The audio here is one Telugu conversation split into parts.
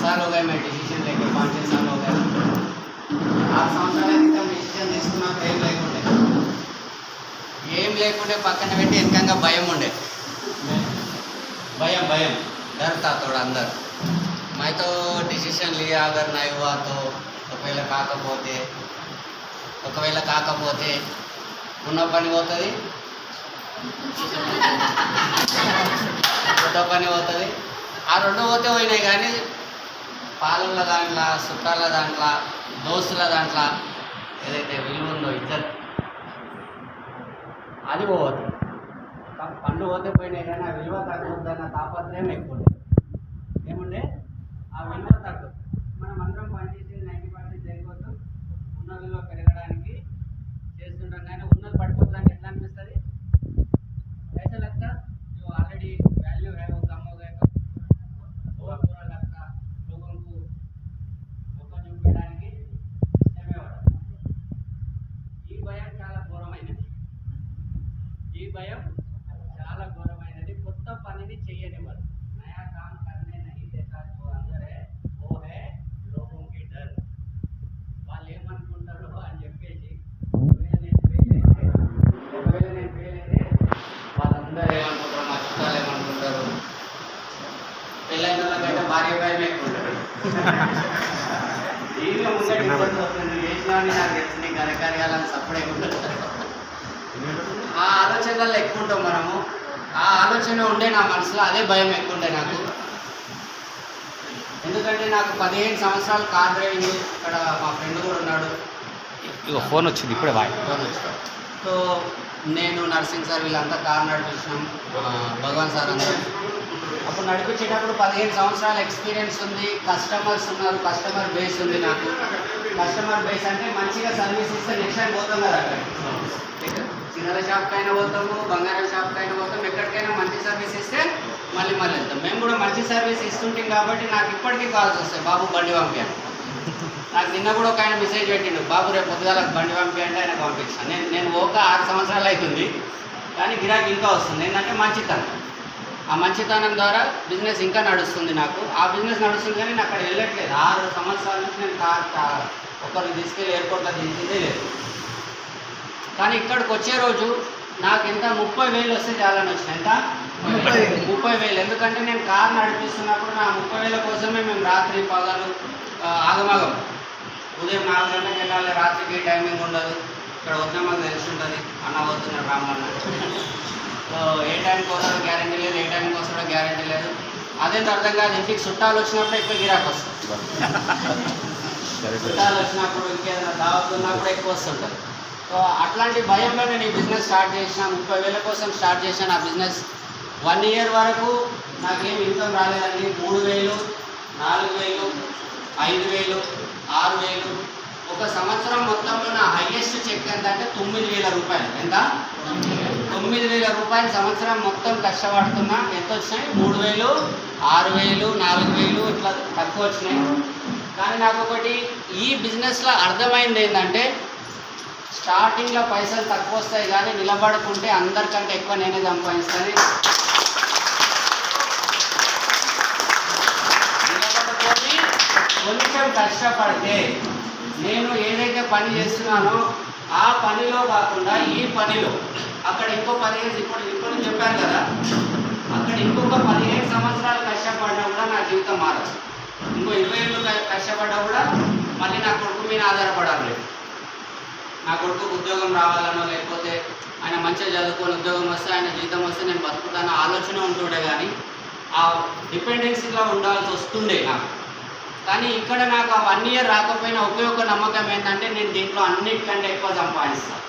साल हो गए मैं डिसीजन लेके 5-6 साल हो गए 6 సంవత్సరాల క్రితం డిసిషన్ తీసుకున్నప్పుడు ఏం లేకుండే పక్కన పెట్టి ఎంకంగా భయం ఉండే भयम डर था थोड़ा अंदर मैं तो डिसीजन लिया अगर नहीं हुआ तो ఒకవేళ కాకపోతే ఉన్న పని పోతుంది కొత్త పని పోతుంది ఆ రెండు పోతే పోయినాయి కానీ పాలల దాంట్లో చుట్టాల దాంట్లో దోస్తుల దాంట్లో ఏదైతే విలువ ఉందో ఇద్దరు అది పోవద్దు పండు పోతే పోయినాయి కానీ ఆ విలువ తగ్గొద్దన్న తాపత్రయం ఎక్కువ ఏముండే ఆ విలువ తగ్గదు మనం అందరం పనిచేసి 90% చేయకపోతే ఉన్న విలువ పెరగడానికి చేస్తుంటాం కానీ ఉన్నది పడిపోతుందని ఎట్లా అనిపిస్తుంది ऐसा लगता जो ऑलरेडी वैल्यू है वो कम हो गए तो बहुत बुरा लगता लोगों को मौका చూపించడానికి ఇష్టమేవాడు ఈ భయం చాలా ఘోరమైనది చాలా ఘోరమైనది కొత్త పనిని చేయనివ్వదు నయా కామ్ కర్నే నహీ దేతా జో అందర్ హై वो है लोगों की डर వాళ్ళు ఏమనుకుంటారో అని చెప్పేసి వాళ్ళందరూ ఏమనుకుంటారు మా చుట్టాలు ఏమనుకుంటారు పెళ్ళైన వాళ్ళకైతే భార్య భయం ఎక్కువ ఉంటుంది ఈమె ముందే ఇబ్బంది వస్తుంది చేసినా నాకు తెలిసింది ఘనకార్యాలను సపరేట్ ఉంటుంది ఆ ఆలోచనల్లో ఎక్కువ ఉంటాం మనము ఆ ఆలోచన ఉండే నా మనసులో అదే భయం ఎక్కువ ఉండే నాకు ఎందుకంటే నాకు 15 సంవత్సరాలు కార్ డ్రైవింగ్ ఇక్కడ మా ఫ్రెండ్ కూడా ఉన్నాడు ఫోన్ వచ్చింది ఇప్పుడే ఫోన్ వచ్చింది సో నేను నర్సింగ్ సార్ వీళ్ళంతా కార్ నడిపించినాం భగవాన్ సార్ అందరూ అప్పుడు నడిపించేటప్పుడు 15 సంవత్సరాల ఎక్స్పీరియన్స్ ఉంది కస్టమర్స్ ఉన్నారు కస్టమర్ బేస్ ఉంది నాకు కస్టమర్ బేస్ అంటే మంచిగా సర్వీస్ ఇస్తే నెక్స్ట్ టైం పోతాం కదా అక్కడ చిన్నల షాప్కైనా పోతాము బంగారం షాప్కైనా పోతాం ఎక్కడికైనా మంచి సర్వీస్ ఇస్తే మళ్ళీ వెళ్తాం మేము కూడా మంచి సర్వీస్ ఇస్తుంటాం కాబట్టి నాకు ఇప్పటికీ కాల్స్ వస్తాయి బాబు బండి పంపించాను నాకు నిన్న కూడా ఒక ఆయన మెసేజ్ పెట్టిండు బాబు రేపు పొద్దుగాలకు బండి పంపించండి ఆయన పంపించాను నేను 6 సంవత్సరాలు అవుతుంది కానీ గిరాకీ ఇంకా వస్తుంది ఏంటంటే మంచితనం ఆ మంచితనం ద్వారా బిజినెస్ ఇంకా నడుస్తుంది నాకు ఆ బిజినెస్ నడుస్తుంది కానీ నేను అక్కడ వెళ్ళట్లేదు 6 సంవత్సరాల నుంచి నేను ఒకరిని తీసుకెళ్ళి ఎయిర్పోర్ట్లో దించిందే లేదు కానీ ఇక్కడికి వచ్చే రోజు నాకు ఎంత 30,000 వస్తే చాలని వచ్చినాయి ఎంత 30,000 ఎందుకంటే నేను కార్ నడిపిస్తున్నప్పుడు నా 30,000 కోసమే మేము రాత్రి పగలు ఆగమాగం ఉదయం 4 గంటలకు వెళ్ళాలి రాత్రికి టైమింగ్ ఉండదు ఇక్కడ వద్దా మాకు తెలిసి ఉంటుంది అన్న వస్తున్నాడు రామన్న సో ఏ టైంకి వస్తాడో గ్యారంటీ లేదు ఏ టైంకి వస్తాడో గ్యారంటీ లేదు అదేంత అర్థం కాదు ఇంటికి చుట్టాలు వచ్చినప్పుడు ఎక్కువ గిరాకు వస్తుంది చుట్టాలు వచ్చినప్పుడు ఇంకేదైనా దావత్ ఉన్నప్పుడు ఎక్కువ వస్తుంటుంది సో అట్లాంటి భయంలో నేను ఈ బిజినెస్ స్టార్ట్ చేసిన 30,000 కోసం స్టార్ట్ చేశాను ఆ బిజినెస్ 1 ఇయర్ వరకు నాకేం ఇన్కమ్ రాలేదండి 3,000 4,000 5,000 6,000 ఒక సంవత్సరం మొత్తంలో నా హైయెస్ట్ చెక్ ఎంత అంటే 9,000 రూపాయలు ఎంత 9,000 రూపాయలు సంవత్సరం మొత్తం కష్టపడుతున్నా ఎంత వచ్చినాయి 3,000 6,000 4,000 ఇట్లా తక్కువ వచ్చినాయి కానీ నాకు ఒకటి ఈ బిజినెస్లో అర్థమైంది ఏంటంటే స్టార్టింగ్లో పైసలు తక్కువ వస్తాయి కానీ నిలబడుకుంటే అందరికంటే ఎక్కువ నేనే సంపాదిస్తాను నిలబడుకొని కొంచెం కష్టపడితే నేను ఏదైతే పని చేస్తున్నానో ఆ పనిలో కాకుండా ఈ పనిలో అక్కడ ఇంకో 15 ఇప్పుడు చెప్పాను కదా అక్కడ ఇంకొక 15 సంవత్సరాలు కష్టపడినా కూడా నా జీవితం మారదు ఇంకో 20 ఏళ్ళు కష్టపడ్డా కూడా మళ్ళీ నా కొడుకు మీద ఆధారపడాలి నా కొడుకు ఉద్యోగం రావాలనో లేకపోతే ఆయన మంచిగా చదువుకొని ఉద్యోగం వస్తే ఆయన జీతం వస్తే నేను బతుకుతాను ఆలోచన ఉంటుండే కానీ ఆ డిపెండెన్సీలో ఉండాల్సి వస్తుండే నాకు కానీ ఇక్కడ నాకు ఆ 1 ఇయర్ రాకపోయినా ఒకే ఒక నమ్మకం ఏంటంటే నేను దీంట్లో అన్నిటికంటే ఎక్కువ సంపాదిస్తాను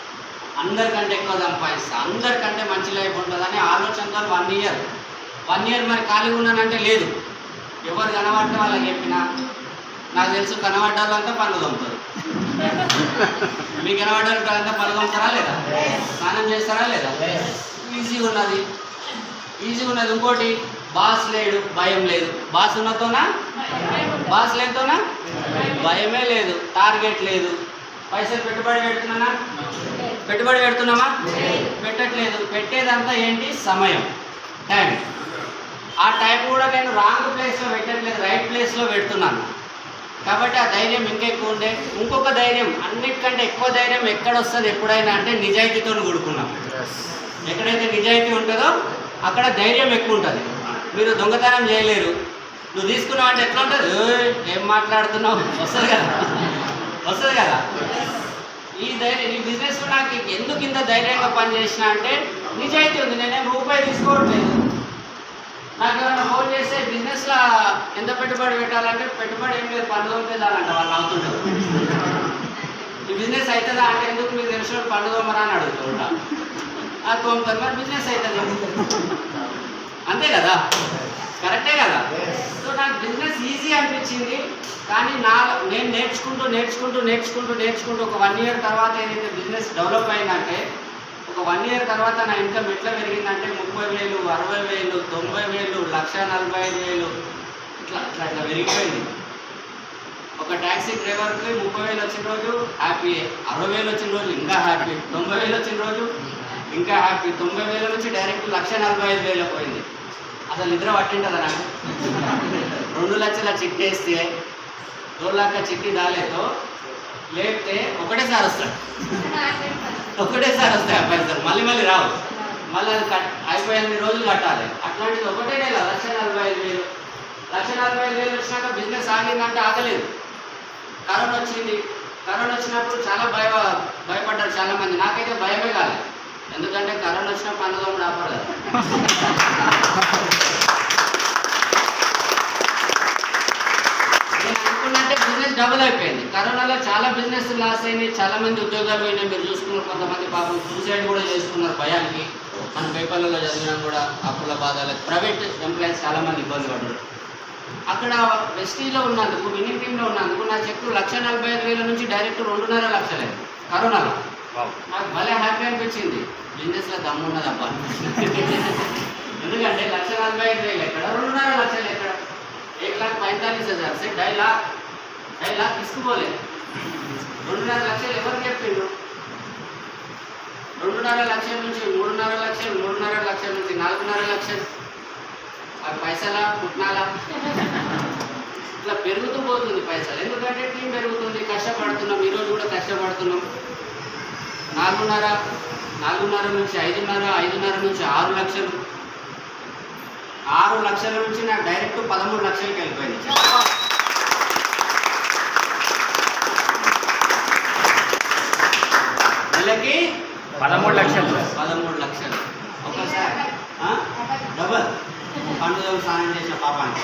అందరికంటే ఎక్కువ సంపాదిస్తాను అందరికంటే మంచి లైఫ్ ఉంటుందని ఆలోచనతో 1 ఇయర్ మరి ఖాళీగా ఉన్నానంటే లేదు ఎవరు కనబడితే వాళ్ళకి చెప్పినా నాకు తెలుసు కనబడ్డాలంతా పనులు తొమ్ముతారు మీకు కనబడ్డానికి అంతా పనులు తొమ్ముతారా లేదా స్నానం చేస్తారా లేదా ఈజీగా ఉన్నది ఇంకోటి బాస్ లేడు భయం లేదు బాస్ ఉన్నతోనా బాస్ లేనితోనా భయమే లేదు టార్గెట్ లేదు పైసలు పెట్టుబడి పెడుతున్నామా పెట్టట్లేదు పెట్టేదంతా ఏంటి సమయం టైం ఆ టైం కూడా నేను రాంగ్ ప్లేస్లో పెట్టట్లేదు, రైట్ ప్లేస్లో పెడుతున్నాను. కాబట్టి ఆ ధైర్యం ఇంకా ఎక్కువ ఉండే. ఇంకొక ధైర్యం, అన్నిటికంటే ఎక్కువ ధైర్యం ఎక్కడ వస్తుంది ఎప్పుడైనా అంటే నిజాయితీతో కూడుకున్నాం. ఎక్కడైతే నిజాయితీ ఉంటుందో అక్కడ ధైర్యం ఎక్కువ ఉంటుంది. మీరు దొంగతనం చేయలేరు. నువ్వు తీసుకున్నావు అంటే ఎట్లా ఉంటుంది, ఏం మాట్లాడుతున్నావు, వస్తుంది కదా, వస్తుంది కదా. ఈ ధైర్యం, ఈ బిజినెస్లో నాకు ఎందుకు ఇంత ధైర్యంగా పనిచేసిన అంటే నిజాయితీ ఉంది. నేనేం రూపాయి తీసుకోవట్లేదు. నాకు ఏమన్నా ఫోన్ చేస్తే బిజినెస్లో ఎంత పెట్టుబడి పెట్టాలంటే పెట్టుబడి ఏం లేదు, పండుగ పెట్టాలంట వాళ్ళు అవుతుంటారు. ఈ బిజినెస్ అవుతుందా అంటే ఎందుకు మీకు తెలిసిన పండుగ మరా అని అడుగుతుంటా. అది తోముతారు, మరి బిజినెస్ అవుతుంది అంతే కదా, కరెక్టే కదా. సో నాకు బిజినెస్ ఈజీ అనిపించింది. కానీ నేను నేర్చుకుంటూ ఒక 1 year తర్వాత ఏదైతే బిజినెస్ డెవలప్ అయిందంటే, ఒక 1 year తర్వాత నా ఇన్కమ్ ఎట్లా పెరిగిందంటే 30,000, 60,000, 90,000, 1,45,000 ఇట్లా పెరిగిపోయింది. ఒక ట్యాక్సీ డ్రైవర్కి 30,000 వచ్చిన రోజు హ్యాపీ, 60,000 వచ్చిన రోజు ఇంకా హ్యాపీ, 90,000 వచ్చిన రోజు ఇంకా హ్యాపీ, 90,000 నుంచి డైరెక్ట్ 1,45,000 పోయింది. అసలు నిద్ర పట్టింటుందా నాకు? 2 లక్షల చిట్టి వేస్తే 2 లక్షల చిట్టి దాలేతో లేపితే ఒకటేసారి వస్తాయి ఆ పైసలు, మళ్ళీ రావు. మళ్ళీ అది అయిపోయిన రోజులు కట్టాలి. అట్లాంటిది ఒకటే నెల 1,45,000. 1,45,000 వచ్చినాక బిజినెస్ ఆగిందంటే ఆగలేదు. కరోనా వచ్చింది. కరోనా వచ్చినప్పుడు చాలా భయపడ్డారు చాలామంది. నాకైతే భయమే కాలేదు. ఎందుకంటే కరోనా వచ్చిన పనులు రాపడదు. నేను అనుకున్నట్టే బిజినెస్ డబుల్ అయిపోయింది. కరోనాలో చాలా బిజినెస్ లాస్ అయినాయి, చాలా మంది ఉద్యోగాలు పోయినాయి. మీరు చూసుకున్నారు, కొంతమంది పాపం సూసైడ్ కూడా చేసుకున్నారు భయానికి. మన పేపర్లలో చదివినా కూడా అప్పుల బాధలకు. ప్రైవేట్ ఎంప్లాయీస్ చాలామంది ఇబ్బంది పడ్డారు. అక్కడ వెస్టీలో ఉన్నందుకు, విన్నింగ్ టీంలో ఉన్నందుకు నా చెక్కు 1,45,000 నుంచి డైరెక్ట్ 2.5 లక్షలే కరోనాలో. నాకు భలే హ్యాపీ అనిపించింది. బిజినెస్లో దమ్మున్నది అబ్బా. ఎందుకంటే 1,45,000 ఎక్కడ, 2.5 లక్షలు ఎక్కడ, 1,45,000 से 2.5 लाख తీసుకుపోలే. 2.5 లక్షలు ఎవరికి చెప్పిండు? 2.5 లక్షల నుంచి 3.5 లక్షలు, 3.5 లక్షల నుంచి 4.5 లక్షలు. అది పైసలా పుట్నాలా? ఇట్లా పెరుగుతూ పోతుంది పైసలు. ఎందుకంటే టీం పెరుగుతుంది, కష్టపడుతున్నాం. ఈరోజు కూడా కష్టపడుతున్నాం. 4.5 నుంచి 5.5, 5.5 నుంచి 6 లక్షలు, 6 లక్షల నుంచి నాకు డైరెక్ట్ 13 లక్షలకి వెళ్ళిపోయింది. నెలకి 13 లక్షలు. 13 లక్షలు ఒకసారి డబల్. పండుగ స్నానం చేసిన పాపానికి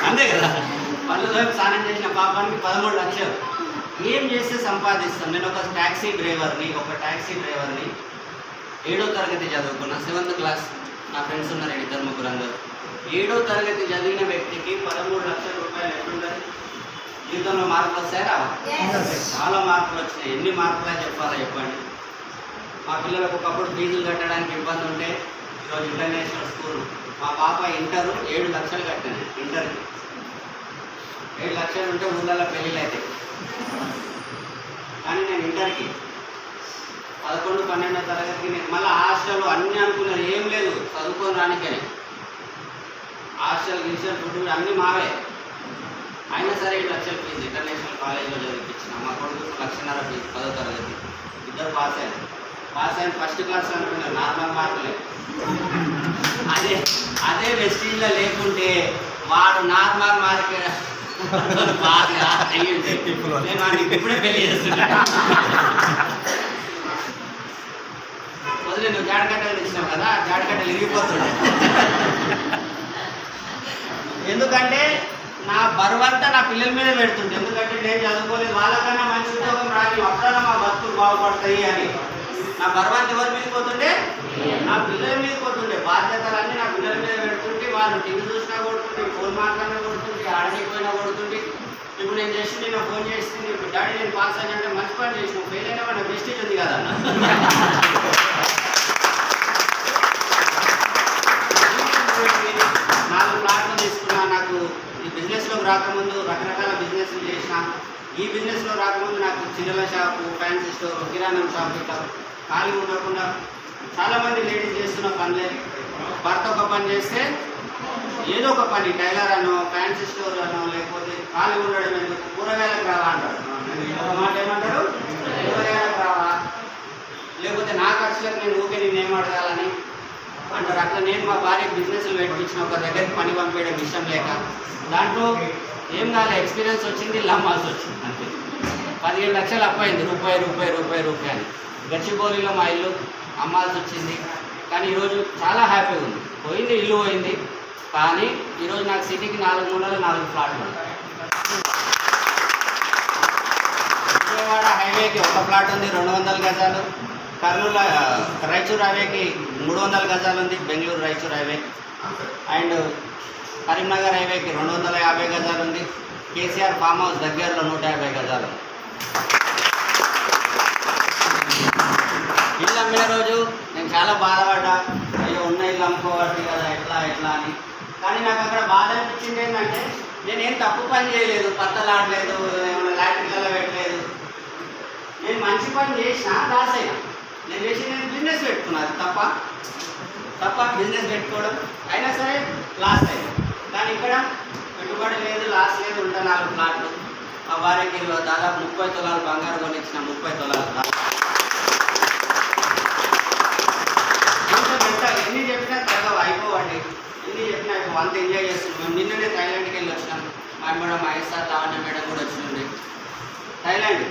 అంతే కదా, పండుగ స్నానం చేసిన పాపానికి 13 లక్షలు. ఏం చేస్తే సంపాదిస్తాం? నేను ఒక ట్యాక్సీ డ్రైవర్ని 7వ తరగతి చదువుకున్నా, 7th క్లాస్. నా ఫ్రెండ్స్ ఉన్నారు 2-3 అందరు. 7వ తరగతి చదివిన వ్యక్తికి 13 లక్షల రూపాయలు ఎట్లుంటుంది? జీవితంలో మార్పులు వస్తాయి రావా? చాలా మార్పులు వచ్చినాయి. ఎన్ని మార్పులా చెప్పాలా చెప్పండి. మా పిల్లలకు ఒకప్పుడు ఫీజులు కట్టడానికి ఇబ్బంది ఉంటే ఈరోజు ఇంటర్నేషనల్ స్కూల్. మా పాప ఇంటర్ 7 లక్షలు కట్టాను. ఇంటర్కి 7 లక్షలు ఉంటే ఊళ్ళల్లో పెళ్ళిళ్ళు అవుతాయి. కానీ నేను ఇంటర్కి 11, 12వ తరగతికి నేను మళ్ళీ హాస్టల్ అన్నీ అనుకున్నాను. ఏం లేదు, చదువుకొని రానికే. హాస్టల్ ఫుడ్ అన్నీ మావే. అయినా సరే 7 లక్షల ఫీజు ఇంటర్నేషనల్ కాలేజ్లో చదివించిన. మా కొడుకు 1,50,000 ఫీజు 10వ తరగతి. ఇద్దరు పాస్ అయిన ఫస్ట్ క్లాస్ అనుకున్నారు, నార్మల్ మార్కులే. అదే వెస్టీజ్లో లేకుంటే వాడు నార్మల్ మార్క్ బాగా అయ్యింది. నేను వాడికి ఇప్పుడే పెళ్లి చేస్తున్నా. వదిలే, నువ్వు జాడకట్టలు తెచ్చినావు కదా, జాడకట్టలు ఇరిగిపోతుండే. ఎందుకంటే నా బరువంతా నా పిల్లల మీద పెడుతుండే. ఎందుకంటే నేను చదువుకోలేదు, వాళ్ళకన్నా మంచి ఉద్యోగం రాని, అప్పుడన్నా మా బతుకులు బాగుపడతాయి అని. నా బరువంతా ఎవరి మీద పోతుండే? నా పిల్లల మీద పోతుండే. బాధ్యతలన్నీ నా పిల్లల మీద పెడుతుంటే వాళ్ళు టీవీ చూసినా కొడుతుంటే, ఫోన్ మాట్లాడినా కొడుతుంటే, ఆడకపోయినా కొడుతుంటే. ఇప్పుడు నేను చేసి నేను ఫోన్ చేస్తుంది, ఇప్పుడు డాడీ నేను పాస్ అయ్యానంటే మంచి పని చేసిన, ఫెయిల్ అయినా మన బెస్టేజ్ ఉంది కదా. 4 ప్లాట్లు తీసుకున్నా. నాకు ఈ బిజినెస్లోకి రాకముందు రకరకాల బిజినెస్లు చేసిన. ఈ బిజినెస్లో రాకముందు నాకు చిరుల షాపు, ఫ్యాన్సీ స్టోర్, కిరాణం షాప్, ఇట్లా ఖాళీ ఉండకుండా చాలామంది లేడీస్ చేస్తున్న పనులే. భర్త ఒక పని చేస్తే ఏదో ఒక పని, టైలర్ అనో, ఫ్యాన్సీ స్టోర్ అనో, లేకపోతే ఖాళీ ఉండడం ఎందుకు, కూరగాయలకు రావా అంటారు. ఒక మాట ఏమంటారు, కూరగాయలకు రావా, లేకపోతే నా ఖర్చులకు నేను ఊకే నేనేం అడగాలని అంటారు. అట్లా నేను మా భార్య బిజినెస్లు పెట్టించిన ఒక దగ్గరికి పని పంపించడం ఇష్టం లేక, దాంట్లో ఏం కాలే, ఎక్స్పీరియన్స్ వచ్చింది, లమ్మాల్సి వచ్చింది అంతే. 15 లక్షలు అప్పయింది, రూపాయి అని. గచ్చిబౌలిలో మా ఇల్లు అమ్మాల్సి వచ్చింది. కానీ ఈరోజు చాలా హ్యాపీగా ఉంది. పోయింది, ఇల్లు పోయింది, కానీ ఈరోజు నాకు సిటీకి 4 మూలలు 4 ఫ్లాట్లు. విజయవాడ హైవేకి ఒక ఫ్లాట్ ఉంది, 200 గజాలు. కర్నూలు రాయచూరు హైవేకి 300 గజాలు ఉంది, బెంగళూరు రాయచూరు హైవే. అండ్ కరీంనగర్ హైవేకి 250 గజాలు ఉంది. కేసీఆర్ ఫామ్ హౌస్ దగ్గరలో 150 గజాలు. ఇల్లు అమ్మిన రోజు నేను చాలా బాధపడ్డా, అయ్యో ఉన్న ఇల్లు అమ్ముకోవాలి కదా, ఎట్లా అని. కానీ నాకు అక్కడ బాధ అనిపించింది ఏంటంటే, నేనేం తప్పు పని చేయలేదు, పత్తలాడలేదు, ఏమైనా లాటరీలలో పెట్టలేదు. నేను మంచి పని చేసినా లాస్ అయినా. నేను బిజినెస్ పెట్టుకున్నాను, తప్ప బిజినెస్ పెట్టుకోవడం అయినా సరే లాస్ అయింది. కానీ ఇక్కడ పెట్టుబడి లేదు, లాస్ లేదు, ఉంటా 4 ఫ్లాట్లు. మా భార్యకి దాదాపు 30 తులాలు బంగారు కొనిచ్చిన, 30 తులాలు. ఎన్ని చెప్పినా తగ్గవు, అయిపోవండి. ఎన్ని చెప్పినా అంత ఎంజాయ్ చేస్తున్నాం. మేము నిన్ననే థైలాండ్కి వెళ్ళి వచ్చినాం. మా మేడం ఐఎస్ఆర్ లావణ్య మేడం కూడా వచ్చింది థైలాండ్.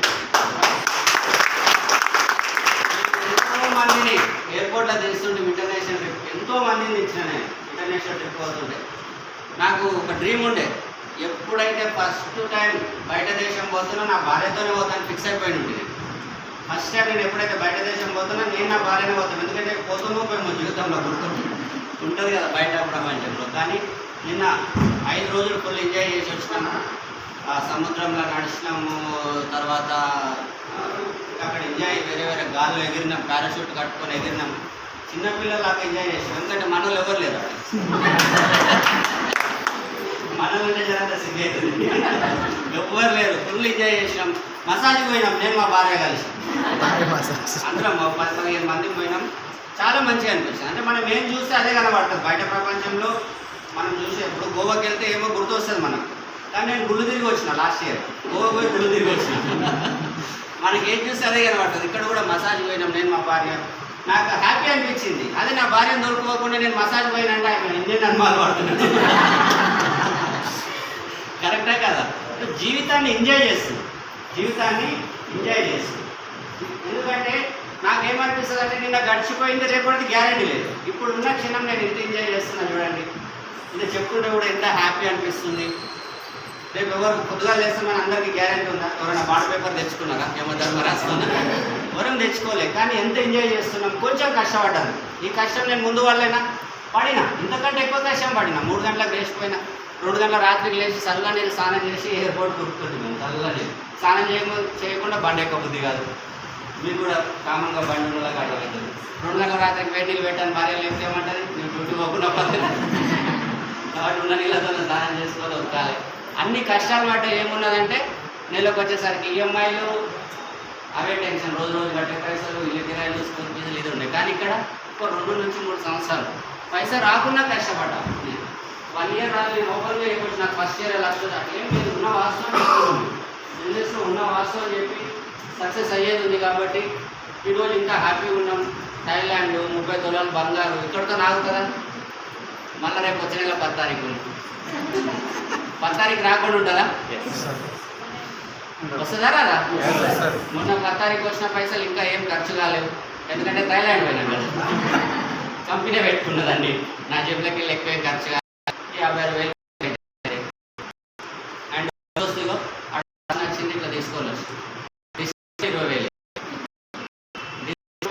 ఎంతో మందిని ఎయిర్పోర్ట్లో తెలుస్తుంటే ఇంటర్నేషనల్ ట్రిప్, ఎంతో మందిని ఇచ్చిన నేను ఇంటర్నేషనల్ ట్రిప్ అవుతుండే. నాకు ఒక డ్రీమ్ ఉండే, ఎప్పుడైతే ఫస్ట్ టైం బయట దేశం పోతున్నా నా భార్యతోనే పోతాను ఫిక్స్ అయిపోయి ఉంటుంది. ఫస్ట్ టైం నేను ఎప్పుడైతే బయట దేశం పోతున్నా నేను నా భార్యనే పోతాను. ఎందుకంటే పోతున్నా పోయి జీవితంలో ఉంటుంది కదా బయట ప్రపంచంలో. కానీ నిన్న 5 రోజులు ఫుల్ ఎంజాయ్ చేసి వచ్చినాము. సముద్రంలో నడిచినాము, తర్వాత అక్కడ ఎంజాయ్ వేరే గాల్లో ఎగిరినాం, పారాషూట్ కట్టుకొని ఎగిరినాం. చిన్నపిల్లలాగా ఎంజాయ్ చేసాం, ఎందుకంటే మనలో ఎవరు లేరు. మనల్ని జరంత సిగ్గవుతుంది, ఎవ్వరు లేరు. ఫుల్ ఎంజాయ్ చేసినాం. మసాజ్కి పోయినాం, నేను మా భార్య కలిసి. అందరం 10-15 మందికి పోయినాం. చాలా మంచిగా అనిపించింది. అంటే మనం ఏం చూస్తే అదే కనబడుతుంది బయట ప్రపంచంలో. మనం చూసే ఇప్పుడు గోవాకి వెళ్తే ఏమో గుర్తు వస్తుంది మనకు. కానీ నేను గుళ్ళు తిరిగి వచ్చిన, లాస్ట్ ఇయర్ గోవా పోయి గుళ్ళు తిరిగి వచ్చిన. మనకి ఏం చూస్తే అదే కనబడుతుంది. ఇక్కడ కూడా మసాజ్ పోయినాం, నేను మా భార్య. నాకు హ్యాపీ అనిపించింది. అదే నా భార్యను దొరుకుకోకుండా నేను మసాజ్ పోయినంటే ఆయన ఇండియన్ అనుమానాలు పడుతున్నాను. కరెక్టే కదా. జీవితాన్ని ఎంజాయ్ చేస్తుంది, ఎందుకంటే నాకేమనిపిస్తుంది అంటే, నిన్న గడిచిపోయింది, రేపటికి గ్యారెంటీ లేదు. ఇప్పుడు ఉన్న క్షణం నేను ఎంత ఎంజాయ్ చేస్తున్నాను చూడండి. ఇది చెప్పుకుంటే కూడా ఎంత హ్యాపీ అనిపిస్తుంది. రేపు ఎవరు పొద్దుగా లేస్తామని అందరికీ గ్యారెంటీ ఉందా? ఎవరైనా బాండ్ పేపర్ తెచ్చుకున్నారా? ఏమో ధర్మ రాస్తున్నా, ఎవరం తెచ్చుకోలే. కానీ ఎంత ఎంజాయ్ చేస్తున్నాం. కొంచెం కష్టపడ్డాను. ఈ కష్టం నేను ముందు వాళ్ళైనా పడినా, ఇంతకంటే ఎక్కువ కష్టం పడినా. 3 గంటలకు లేచిపోయినా, 2 గంటల రాత్రికి లేచి చల్ల నీళ్ళు స్నానం చేసి ఎయిర్పోర్ట్ కురుకుంటున్నాను. చల్ల నీళ్ళు స్నానం చేయకుండా బండి ఎక్క బుద్ధి కాదు. మీకు కూడా కామన్గా బండి ఉండేలాగా అర్థమవుతుంది. 2 గంటల రాత్రికి వేడి నీళ్ళు పెట్టాను, భార్య లేకపోతే ఏమంటుంది, నువ్వు డ్యూటీ పోకుండా పర్లేదు కాబట్టి ఉన్న నీళ్ళతో స్నానం చేసుకోవాలి, ఉతకాలి. అన్ని కష్టాలు పడ్డ ఏమున్నదంటే, నెలకు వచ్చేసరికి ఈఎంఐలు అవే టెన్షన్, రోజు కట్టే పైసలు, ఇల్లు కిరాయిలు, స్కూల్ ఫీజులు ఇది ఉన్నాయి. కానీ ఇక్కడ ఒక 2 నుంచి 3 సంవత్సరాలు పైసా రాకుండా కష్టపడ్డా. 1 ఇయర్ రాలేదు, లోపలిగా అయిపోయి నాకు ఫస్ట్ ఇయర్ లక్ష అట్లేం లేదు. ఉన్న వాస్తవం చెప్తున్నాను, బిజినెస్లో ఉన్న వాస్తవం చెప్పి సక్సెస్ అయ్యేది ఉంది. కాబట్టి ఈరోజు ఇంకా హ్యాపీగా ఉన్నాం. థైలాండ్ 30 తులాలు బంగారు ఇక్కడితో నాకు కదా. మళ్ళీ రేపు వచ్చే నెల 10 తారీఖు 10 తారీఖు రాకుండా ఉంటుందా? వస్తుందా రాదా? మొన్న 10 తారీఖు వచ్చిన పైసలు ఇంకా ఏం ఖర్చు కాలేవు, ఎందుకంటే థైలాండ్ పోయినాం కదా. కంపెనీ పెట్టుకున్నదండి, నా జేబులకి వెళ్ళి ఎక్కువ ఖర్చు కాదు. 50,000 అండ్ దోస్తులో నచ్చింది ఇట్లా తీసుకోవచ్చు, 20,000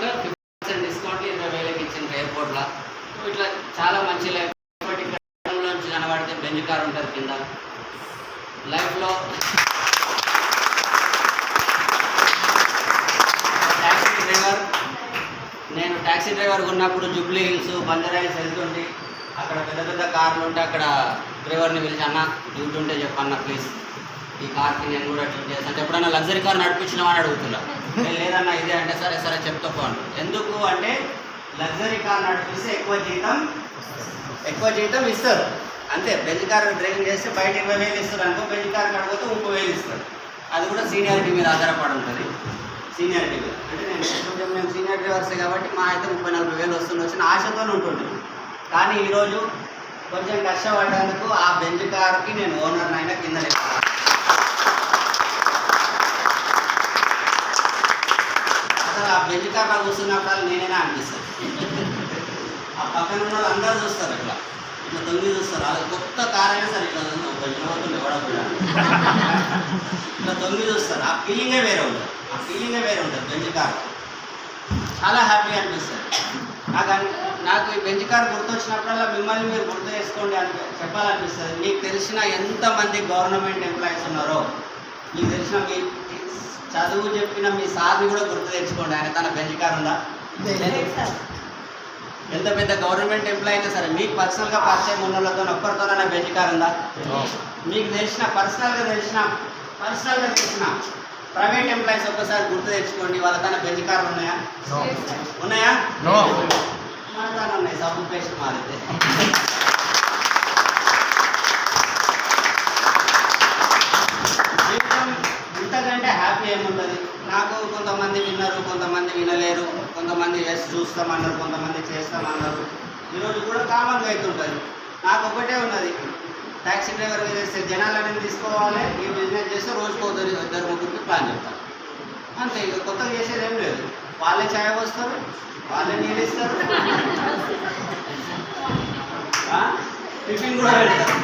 50% డిస్కౌంట్ 20,000కి ఇచ్చింది ఎయిర్పోర్ట్లో. ఇట్లా చాలా మంచి లైఫ్. నుంచి కనబడితే బెంజ్ కార్ ఉంటుంది కింద. లైఫ్లో నేను ట్యాక్సీ డ్రైవర్గా ఉన్నప్పుడు జూబ్లీ హిల్స్, బంజారా హిల్స్ వెళ్తుంటే అక్కడ పెద్ద కార్లు ఉంటే అక్కడ డ్రైవర్ని పిలిచి, అన్న డ్యూటీ ఉంటే చెప్పన్న ప్లీజ్, ఈ కార్కి నేను కూడా అట్లా చేస్తాను. అంటే ఎప్పుడన్నా లగ్జరీ కార్ నడిపించినామని అడుగుతున్నా. లేదన్నా ఇదే అంటే, సరే చెప్తా పోను. ఎందుకు అంటే లగ్జరీ కార్ నడిపిస్తే ఎక్కువ జీతం ఇస్తారు అంతే. బెంజ్ కార్ డ్రైవింగ్ చేస్తే బయట 20,000 ఇస్తారు అనుకో, బెంజ్ కార్ కడిపోతే 30,000 ఇస్తారు. అది కూడా సీనియారిటీ మీద ఆధారపడి ఉంటుంది. సీనియారిటీ మీద అంటే మేము సీనియర్ డ్రైవర్సే కాబట్టి మా అయితే 30,000-40,000 వచ్చిన ఆశతో ఉంటుంది. కానీ ఈరోజు కొంచెం కష్టపడ్డందుకు ఆ బెంజ్ కార్కి నేను ఓనర్ అయినా కింద లేదు. అసలు ఆ బెంజ్ కార్లో కూర్చున్నప్పుడు నేనేనా అనిపిస్తుంది. ఆ పక్కన ఉన్న వాళ్ళు అందరూ చూస్తారు, ఇట్లా తొంగి చూస్తారు. అది కొత్త కార్ అయినా సరే ఇట్లా పోతుంది ఎవడకుండా ఇట్లా తొంగి చూస్తారు. ఆ ఫీలింగే వేరే ఉంటుంది బెంజ్ కార్. చాలా హ్యాపీ అనిపిస్తుంది నాకు ఈ బెంజ్ కార్ గుర్తొచ్చినప్పుడల్లా మిమ్మల్ని మీరు గుర్తు చేసుకోండి అని చెప్పాలనిపిస్తుంది. మీకు తెలిసిన ఎంతమంది గవర్నమెంట్ ఎంప్లాయీస్ ఉన్నారో, మీకు తెలిసిన మీ చదువు చెప్పిన మీ సార్ని కూడా గుర్తు తెచ్చుకోండి. ఆయన తన బెంజ్ కార్ ఉందా? ఎంత పెద్ద గవర్నమెంట్ ఎంప్లాయీ అయినా సరే మీకు పర్సనల్గా పరిచయం ఉన్న వాళ్ళతో ఒక్కరితోనైనా బెంజ్ కార్ ఉందా? మీకు తెలిసిన పర్సనల్గా తెలిసిన ప్రైవేట్ ఎంప్లాయీస్ ఒక్కసారి గుర్తు తెచ్చుకోండి. వాళ్ళ తన బెంజ్ కార్లు ఉన్నాయా? మన దాని ఉన్నాయి. సబ్బు పేస్ట్ మారితే జీవితం ఇంతకంటే హ్యాపీ ఏముంటుంది? నాకు కొంతమంది విన్నారు, కొంతమంది వినలేరు, కొంతమంది చూస్తామన్నారు, కొంతమంది చేస్తామన్నారు. ఈరోజు కూడా కామన్గా అవుతుంటుంది. నాకు ఒకటే ఉన్నది, ట్యాక్సీ డ్రైవర్గా చేస్తే జనాలని తీసుకోవాలి, ఈ బిజినెస్ చేస్తే రోజుకు 2-3 ప్లాన్ చెప్తాను అంతే. ఇక కొత్తగా చేసేది ఏం లేదు. వాళ్ళే ఛాయ్ వస్తారు, వాళ్ళే నీళ్ళు ఇస్తారు, టిఫిన్ కూడా పెడతారు.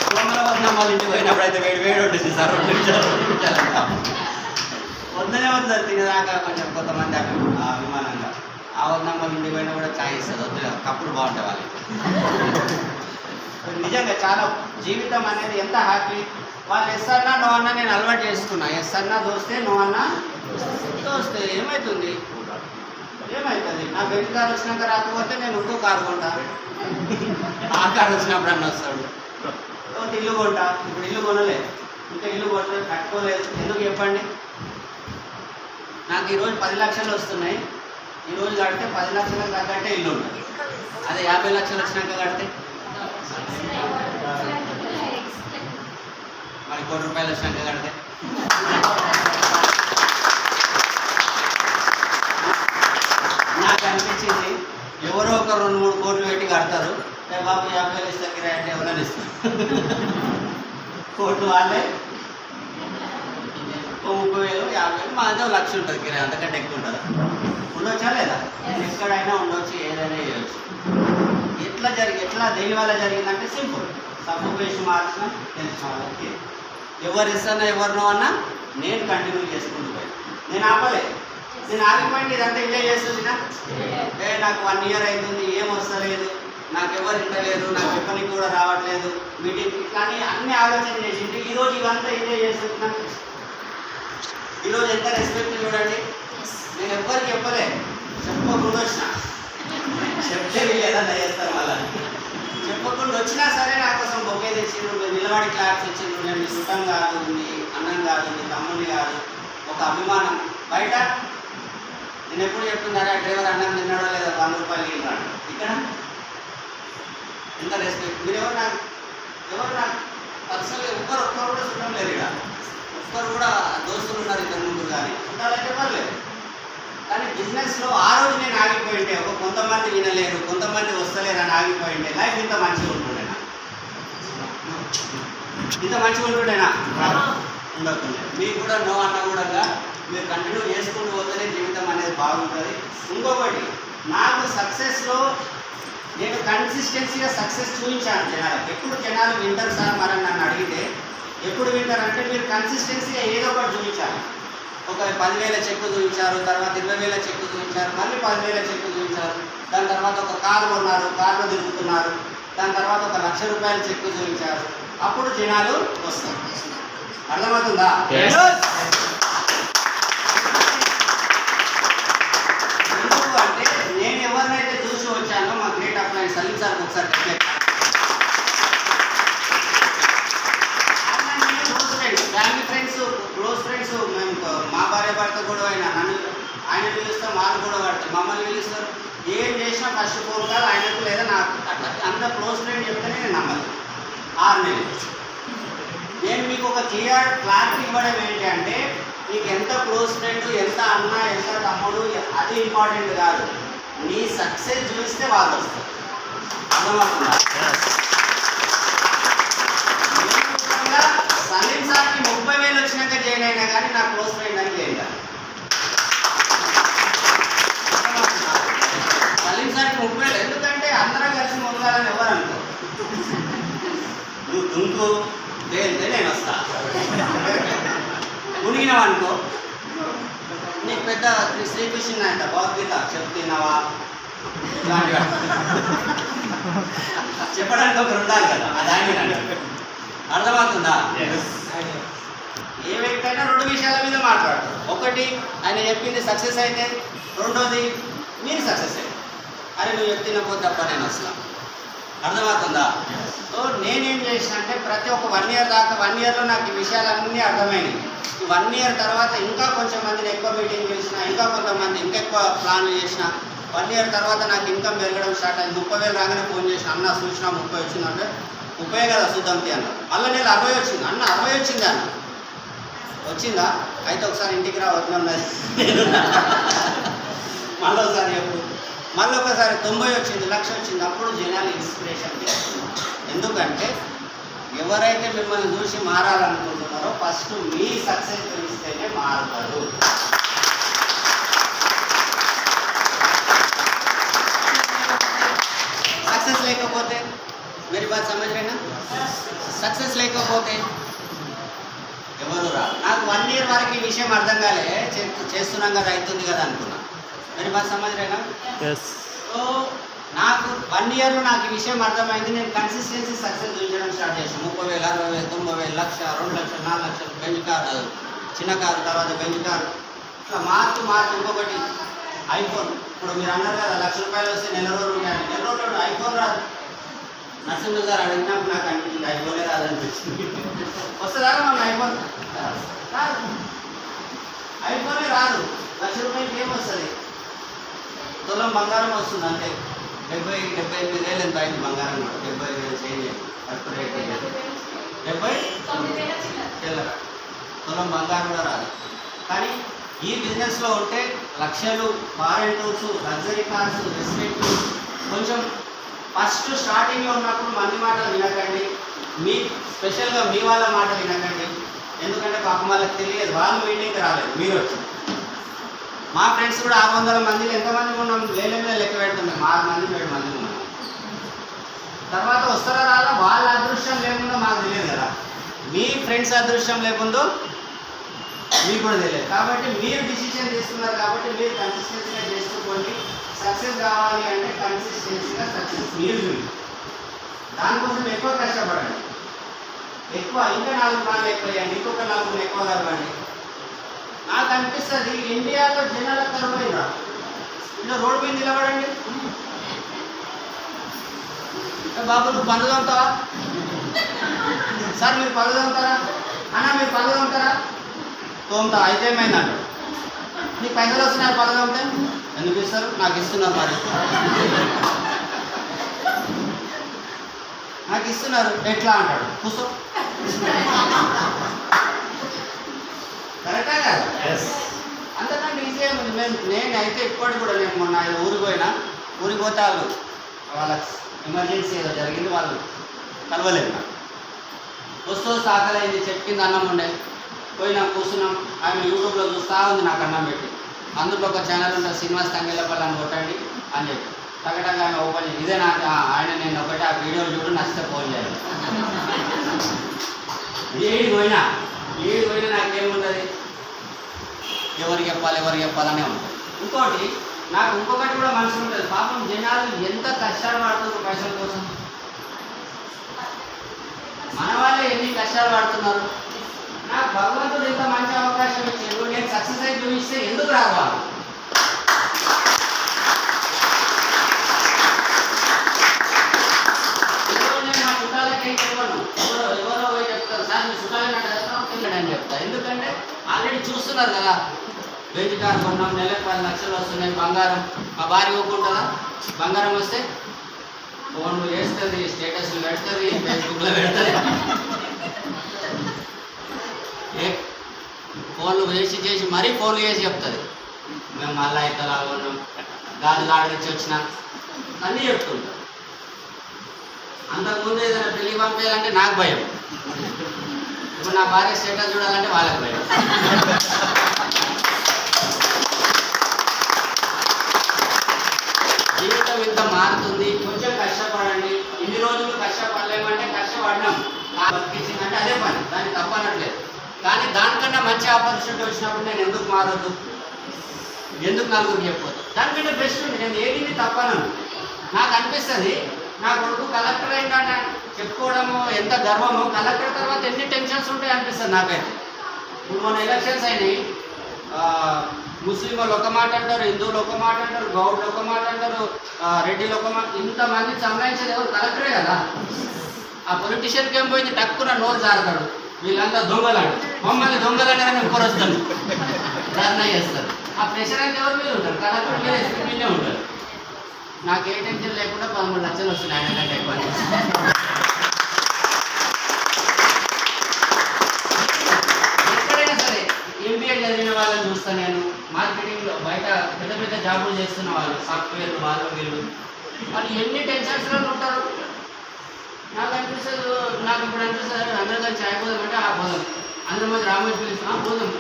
సోమవారం వాళ్ళ ఇంటికి పోయినప్పుడు అయితే వేడి ఉంటుంది సార్. 2 నిమిషాలు వద్దనే తినేదాకా కొంచెం కొంతమంది అభిమానంగా ఆ వద్దమ్మ ఇంటికి పోయినా కూడా ఛాయ్ ఇస్తుంది. వద్దు కప్పులు బాగుంటాయి వాళ్ళకి. నిజంగా చాలా జీవితం అనేది ఎంత హ్యాపీ. వాళ్ళు ఎస్ అన్నా నో అన్నా నేను అలవాటు చేసుకున్నా. ఎస్ అన్నా దోస్తే, నో అన్నా దోస్తే. ఏమవుతుంది? నా బెంజ్ కార్ వచ్చినాక రాకపోతే నేను ఇంకో కారు కొంటాను. ఆ కారు వచ్చినప్పుడు అన్న వస్తాడు. ఇల్లు కొంటా. ఇప్పుడు ఇల్లు కొనలే, ఇంకా ఇల్లు కొట్టలేదు, కట్టుకోలేదు. ఎందుకు చెప్పండి? నాకు ఈరోజు 10 లక్షలు వస్తున్నాయి. ఈరోజు కడితే 10 లక్షలకు తగ్గట్టే ఇల్లు ఉంటుంది. అదే 50 లక్షలు వచ్చినాక కడితే మరి 1 కోటి రూపాయలు వచ్చినాక కడితే నాకు అనిపించింది ఎవరో ఒక 2-3 కోట్లు పెట్టి కడతారు. బాబు 50,000 ఇస్తారు కిరాయి అంటే ఎవరైనా ఇస్తారు. కోట్లు వాళ్ళే 30,000, 50,000 మా అదే 1,00,000 ఉంటుంది కిరాయి. అంతకంటే ఎక్కువ ఉంటుంది. ఉండొచ్చా లేదా? ఎక్కడైనా ఉండొచ్చు, ఏదైనా చేయొచ్చు. ఎట్లా దేని వల్ల జరిగిందంటే సింపుల్. సబ్బు పేస్ట్ మార్చిన తెలిసిన వాళ్ళకి ఎవరు ఇస్తానో ఎవరినో అన్నా నేను కంటిన్యూ చేసుకుంటూ పోయి నేను ఆపలే. నేను ఆగిపోయింది. ఇదంతా ఎంజాయ్ చేస్తుందినా? నాకు 1 ఇయర్ అవుతుంది, ఏం వస్తలేదు, నాకు ఎవరు ఇంటలేరు, నాకు ఎక్కడికి కూడా రావట్లేదు, మీటింగ్ కానీ అన్ని ఆలోచన చేసింది. ఈరోజు ఇవంతా ఎంజాయ్ చేస్తున్నా. ఈరోజు ఎంత రెస్పెక్ట్ చూడండి. నేను ఎవ్వరికి చెప్పలే, చెప్పకుండా వచ్చిన. చెప్తే వీళ్ళు ఏదన్నా చేస్తారు. మళ్ళీ చెప్పకుండా వచ్చినా సరే నా కోసం బొకే తెచ్చిండ్రు, నిలబడి క్లాప్స్ ఇచ్చిండ్రు. నేను మీ చుట్టం కాదు, మీ అన్నం కాదు, మీ తమ్ముడిని కాదు, ఒక అభిమానం. బయట నేను ఎప్పుడు చెప్తున్నారా, డ్రైవర్ అన్నం తిన్నాడో లేదా 100 రూపాయలు ఇవ్వరాడు. ఇక్కడ ఎంత రెస్పెక్ట్. మీరు ఎవరు నాకు పర్సనల్గా ఒక్కరు కూడా చుట్టం లేరు. ఇక్కడ ఒక్కరు కూడా దోస్తులు ఉన్నారు, 2-3 కానీ చుట్టాలంటే పర్లేదు. కానీ బిజినెస్లో ఆ రోజు నేను ఆగిపోయింటే, కొంతమంది వినలేరు, కొంతమంది వస్తలేరు అని ఆగిపోయింటే లైఫ్ ఇంత మంచిగా ఉంటుండేనా? ఉండకుండా మీకు కూడా నో అన్న కూడా మీరు కంటిన్యూ చేసుకుంటూ పోతేనే జీవితం అనేది బాగుంటుంది. ఇంకొకటి, నాకు సక్సెస్లో నేను కన్సిస్టెన్సీగా సక్సెస్ చూపించాను జనాలకు. ఎప్పుడు జనాలు వింటారు సార్ మరి నన్ను అడిగితే, ఎప్పుడు వింటారంటే మీరు కన్సిస్టెన్సీగా ఏదో ఒకటి చూపించాలి. ఒక 10,000 చెక్కు చూపించారు, తర్వాత 20,000 చెక్కు చూపించారు, మళ్ళీ 10,000 చెక్కు చూపించారు. దాని తర్వాత ఒక కారు కొన్నారు, కారులో తిరుగుతున్నారు. దాని తర్వాత ఒక 1,00,000 రూపాయల చెక్కు చూపించారు. అప్పుడు జనాలు వస్తారు. అర్థమవుతుందా? ఎందుకు అంటే నేను ఎవరినైతే చూసి వచ్చానో మా గ్రేట్ అప్లైన్స్ సలీం సార్ ఒకసారి ఫ్యామిలీ ఫ్రెండ్స్, క్లోజ్ ఫ్రెండ్స్, మేము మా భార్య భర్త కూడా అయినా నన్ను పిలుస్తాం, వాళ్ళు కూడా పడతారు, మమ్మల్ని పిలుస్తారు. ఏం చేసినా ఫస్ట్ ఫోన్ కాల్ ఆయనకు లేదా నాకు, అట్లా అంత క్లోజ్ ఫ్రెండ్ చెప్తేనే నేను నమ్మదు. 6 నెలలు నేను మీకు ఒక క్లారిటీ ఇవ్వడం ఏంటి అంటే, నీకు ఎంత క్లోజ్ ఫ్రెండ్, ఎంత అన్న, ఎంత తమ్ముడు, అది ఇంపార్టెంట్ కాదు. నీ సక్సెస్ చూస్తే వాళ్ళు వస్తారు. అర్థమవుతుందా? సలీం సార్కి 30,000 వచ్చినాక జాయిన్ అయినా కానీ నా క్లోజ్ ఫ్రెండ్ అని జాయిన్ కాదు. సలీం సార్కి 30,000 ఎందుకంటే అందరం కలిసి ముందుగాలని ఎవరు అనుకో. నువ్వు దుంకు తేలితే నేను వస్తా, మునిగినావనుకో నీకు పెద్ద శ్రీకృష్ణ అంట భగవద్గీత చెప్తున్నావా చెప్పడానికి ఒకరు ఉండాలి కదా, అది ఆయన. అర్థమవుతుందా? ఏ వ్యక్తి అయినా 2 విషయాల మీద మాట్లాడతారు. ఒకటి ఆయన చెప్పింది సక్సెస్ అయితే, రెండోది మీరు సక్సెస్ అయితే. అరే నువ్వు చెప్తున్న పోతే తప్ప నేను వస్తా. అర్థమవుతుందా? సో నేనేం చేసిన అంటే ప్రతి ఒక్క 1 ఇయర్ దాకా, 1 ఇయర్లో నాకు ఈ విషయాలన్నీ అర్థమైనవి. ఈ 1 ఇయర్ తర్వాత ఇంకా కొంచెం మందిని ఎక్కువ మీటింగ్ చేసిన, ఇంకా కొంతమంది ఇంకెక్కువ ప్లాన్లు చేసిన. 1 ఇయర్ తర్వాత నాకు ఇన్కమ్ పెరగడం స్టార్ట్ అయింది. 30,000 రాగానే ఫోన్ చేసిన, అన్న చూసినా 30 వచ్చిందంటే 30 కదా చూద్దాంతి అన్న. మళ్ళీ నేను 60 వచ్చింది అన్న, 60 వచ్చింది అన్న. వచ్చిందా? అయితే ఒకసారి ఇంటికి రా వద్దన్నది మళ్ళీ ఒకసారి చెప్పు. మళ్ళీ ఒకసారి 90 వచ్చింది, 1,00,000 వచ్చింది. అప్పుడు జనాలు ఇన్స్పిరేషన్ తీసుకున్నారు. ఎందుకంటే ఎవరైతే మిమ్మల్ని చూసి మారాలనుకుంటున్నారో ఫస్ట్ మీ సక్సెస్ తెలిస్తేనే మారుతారు. సక్సెస్ లేకపోతే मेरी बात समझ रहे ना? సక్సెస్ లేకపోతే ఎవరు రా. నాకు 1 ఇయర్ వరకు ఈ విషయం అర్థం కాలే, చేస్తున్నాం కదా అవుతుంది కదా అనుకున్నా. मेरी बात समझ रहे ना? సో నాకు 1 ఇయర్లో నాకు ఈ విషయం అర్థమైంది. నేను కన్సిస్టెన్సీ సక్సెస్ చూపించడం స్టార్ట్ చేసాను. 30,000, 60,000, 90,000, 1,00,000, 2,00,000, 4,00,000, బెంచ్ కార్, చిన్న కారు, తర్వాత బెంచ్ కారు, ఇట్లా మార్పు ఇంకొకటి ఐఫోన్. ఇప్పుడు మీరు అన్నారు కదా 1,00,000 రూపాయలు వస్తే నెల రోజులు ఐఫోన్ రాదు. నరసింహ గారు అడిగినప్పుడు నాకు అనిపించింది ఐఫోనే రాదనిపించింది. వస్తుందా మన ఐఫోన్? రాదు, ఐఫోనే రాదు. 1,00,000 రూపాయలకి ఏమొస్తుంది? తులం బంగారం వస్తుంది అంతే. 78,000 ఎంత అయింది బంగారం కూడా. 70,000 చేంజ్ కరెక్ట్ రేట్ 70 చిల్లర. తులం బంగారం కూడా రాదు. కానీ ఈ బిజినెస్లో ఉంటే లక్షలు, foreign tours, luxury cars, respect. కొంచెం ఫస్ట్ స్టార్టింగ్లో ఉన్నప్పుడు మంది మాటలు వినకండి, మీ స్పెషల్గా మీ వాళ్ళ మాటలు వినకండి. ఎందుకంటే పాపం వాళ్ళకి తెలియదు, వాళ్ళు మీటింగ్కి రాలేదు, మీరు వచ్చారు. మా ఫ్రెండ్స్ కూడా 600 మందిలో ఎంతమంది ఉన్నాం లేలేమే లెక్క పెడుతున్నాం. 6 మంది 7 మంది ఉన్నాం. తర్వాత వస్తారా రాదా వాళ్ళ అదృష్టం లేకుండా మాకు తెలియదు కదా. మీ ఫ్రెండ్స్ అదృష్టం లేకుందో మీకు కూడా తెలియదు. కాబట్టి మీరు డిసిషన్ తీసుకున్నారు కాబట్టి మీరు కన్సిస్టెన్సీగా చేసుకోండి. సక్సెస్ కావాలి అంటే కన్సిస్టెన్సీగా సక్సెస్ మీరు చూడండి. దానికోసం ఎక్కువ కష్టపడండి, ఎక్కువ ఇంకా 4 ప్లాన్లు ఎక్కువ వేయండి, ఇంకొక 4 ఎక్కువ కలవండి. నాకు అనిపిస్తుంది ఇండియాలో జనాల కరువైందా, ఇలా రోడ్డు మీద నిలబడండి. బాబు నువ్వు పనులు తోముతావా? సార్ మీరు పనులు తోముతారా? అన్న మీరు పనులు తోముతారా? తోముతా. అయితే ఏమైందంట, నీకు పైసలు వస్తున్నాయి పనులు తోమితే? ఎందుకు ఇస్తారు? నాకు ఇస్తున్నారు. మరి నాకు ఇస్తున్నారు ఎట్లా అంటాడు, కూర్చో. కరెక్టా కదా? అంతకంటే ఈజీ ఉంది. నేనైతే ఇప్పటికి కూడా నేను మొన్న ఊరికి పోతే వాళ్ళ ఎమర్జెన్సీ ఏదో జరిగింది, వాళ్ళు కలవలేదు. నాకు వస్తూ సాకలైంది, చెప్పింది అన్నం ఉండే, పోయినా కూర్చున్నాం. ఆమె యూట్యూబ్లో చూస్తూ ఉంది నాకు అన్నం పెట్టి. అందులో ఒక ఛానల్ ఉంటుంది శ్రీనివాస్ తంగేలపల్లి అని కొట్టండి అని చెప్పి టగటగా ఆమె ఓపెన్ చేసి ఇదే నాకు ఆయన నేను ఒకటి ఆ వీడియోలు చూడు నచ్చితే ఫోన్ చేయాలి. ఏడు పోయినా నాకేముంటుంది, ఎవరికి చెప్పాలనే ఉంటుంది. ఇంకోటి నాకు ఇంకొకటి కూడా మనసు ఉంటుంది, పాపం జనాలు ఎంత కష్టాలు పడుతున్నారు పైసల కోసం. మన వాళ్ళే ఎన్ని కష్టాలు పడుతున్నారు. నాకు భగవంతుడు ఇంత మంచి అవకాశం ఇచ్చాడు, నేను సక్సెస్ అయి చూపిస్తే ఎందుకు రావాలి? నేను మా చుట్టాలకి చెప్పను, ఎవరో పోయి చెప్తారు సార్ మీ చుట్టాలని అని చెప్తా. ఎందుకంటే ఆల్రెడీ చూస్తున్నారు కదా. బెంజ్ కార్ కొన్నాం, నెలకు 10 లక్షలు వస్తున్నాయి, బంగారం. మా భార్య ఊరుకుంటుందా? బంగారం వస్తే ఫోన్లు చేస్తుంది, స్టేటస్లు పెడుతుంది, ఫేస్బుక్లో పెడుతుంది. ఫోన్లు చేసి మరీ ఫోన్లు చేసి చెప్తుంది, మేము మళ్ళీ ఇతలా ఉన్నాం, గాజులు ఆర్డర్ ఇచ్చి వచ్చినా అన్నీ చెప్తుంటాం. అంతకుముందు ఏదైనా పెళ్లి పంపేయాలంటే నాకు భయం, ఇప్పుడు నా భార్య స్టేటస్ చూడాలంటే వాళ్ళకి భయం. జీవితం ఇంత మారుతుంది, కొంచెం కష్టపడండి. ఇన్ని రోజులు కష్టపడలేమంటే కష్టపడినాం, బతికించిందంటే అదే పని, దాన్ని తప్పనట్లేదు. కానీ దానికన్నా మంచి ఆపర్చునిటీ వచ్చినప్పుడు నేను ఎందుకు మారొద్దు, ఎందుకు నలుగురు చెప్పొద్దు? దానికంటే బెస్ట్ ఉంది. నేను ఏది తప్పనను. నాకు అనిపిస్తుంది, నా కొడుకు కలెక్టర్ అయిందంటే చెప్పుకోవడము ఎంత గర్వమో, కలెక్టర్ తర్వాత ఎన్ని టెన్షన్స్ ఉంటాయి అనిపిస్తుంది నాకైతే. ఇప్పుడు మన ఎలక్షన్స్ అయినాయి, ముస్లిం వాళ్ళు ఒక మాట అంటారు, హిందువులు ఒక మాట అంటారు, గౌడ్లు ఒక మాట అంటారు, రెడ్డిలు ఒక మాట, ఇంతమంది సంబంధించేది ఎవరు? కలెక్టరే కదా. ఆ పొలిటీషియన్కి ఏం పోయింది, టక్కున నోరు జారుతాడు, వీళ్ళంతా దొంగలాడు, మమ్మల్ని దొంగలనే ఇంకోరు వస్తాడు, ధర్నా చేస్తారు. ఆ ప్రెషర్ అయితే ఎవరు మీద ఉంటారు? కలెక్టర్ మీద, ఎస్పీ మీదే ఉంటారు. నాకు ఏ టెన్షన్ లేకుండా 13 లక్షలు వస్తున్నాయి ఆయన కంటే ఎక్కువ. ఎక్కడైనా సరే ఎంబీఏ చదివిన వాళ్ళని చూస్తాను నేను, మార్కెటింగ్లో బయట పెద్ద పెద్ద జాబులు చేస్తున్న వాళ్ళు, సాఫ్ట్వేర్ వాళ్ళు వీళ్ళు ఎన్ని టెన్షన్స్లో ఉంటారు. నాకు అనిపిస్తుంది, నాకు ఇప్పుడు అనిపిస్తుంది అందరూ కానీ ఛాయ్ పోదాం అంటే పోదాం, అందరి మధ్య రామోజీ పిలుస్తున్నాం పోదాం.